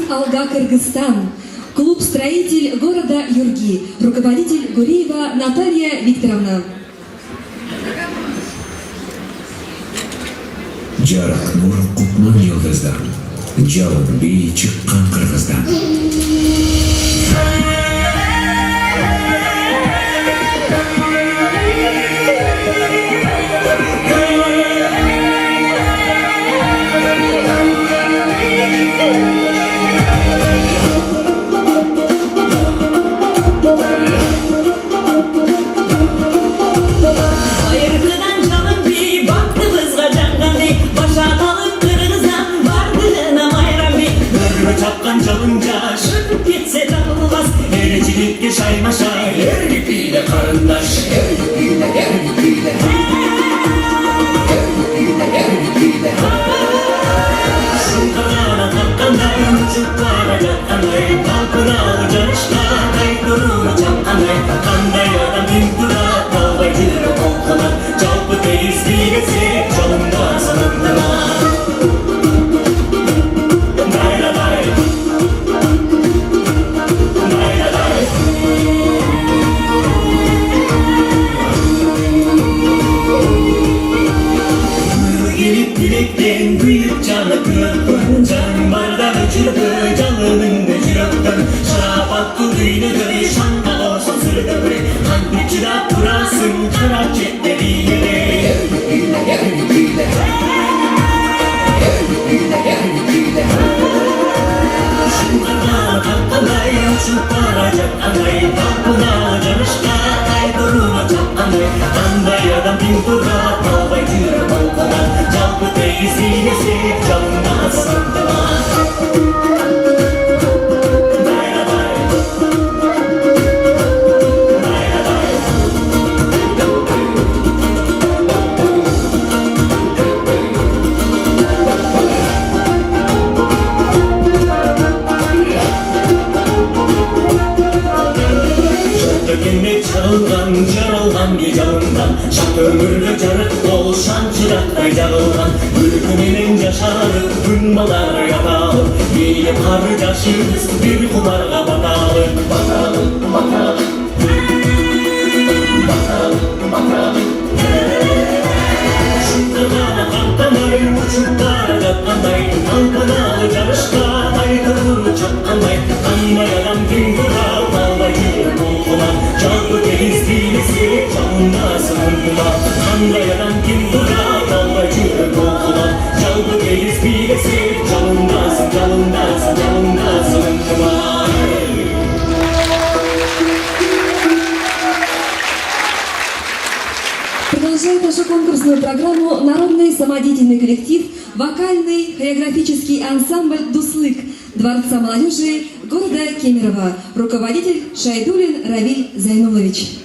Алга, Кыргызстан. Клуб-строитель города Юрги, руководитель Гуреева Наталья Викторовна. Жарық нұр құтман елдіздан, жалын бей шыққан Қырғыздан. Çalınca şırtıp gitse tanılmaz. Ericilikle şaymaşa yer ipiyle karındaş. Yer ipiyle, yer ipiyle. Yer ipiyle, yer ipiyle. Şunkarana takkanday, uçup varacak kanday. Kalkına alacak işkanday, durumu çapkanday. Kanday adam imdura, kalbay cırı kolkana. Çalpı teyiz bilgesi, çalında sanındına. Dilekten büyük canı kırpın, can bardan uçurdu, canının uçuruptun. Şarap attı düğünüdür, şanla olsa sürdür. Hangi çırak durasın, karak çekleri yere. Yer ipiyle, yer ipiyle. Yer ipiyle, yer ipiyle. Şunlardan kaptanay, uçup varacak anay. Kalkına canışka, ay duruma çaptanay. Kanday adam bin dura, kalbay cürü balkona. Çalpı teyzilesi, canına sandıma. Çalıngan, jarılgan gecalından. Şak ömürlü carık olşan çırakтай жағылған. Күлкіменен жашарып, күн балар яталып. Еліп қары жашыбыз бір құмарға баталып. Баталып, баталып. Баталып, баталып. Шұңқырғаны қақтамай, ұшып бара жатқандай. Қалпыналы жарышқа, тайдырылы чапқандай. Қандай адам кім тұрар, қалбай жүріп бұлқынан. Жалпы тез билесі, жалында сығындыма. Қандай адам кім тұрар, қалбай жүріп бұлқынан. Жалпы тез билесі, жалындасың, жалындасың, жалында сығындыма. Продолжает нашу конкурсную программу народный самодеятельный коллектив, вокальный хореографический ансамбль «Дуслык» Дворца молодежи города Кемерово, руководитель Шайдулин Равиль Зайнулович.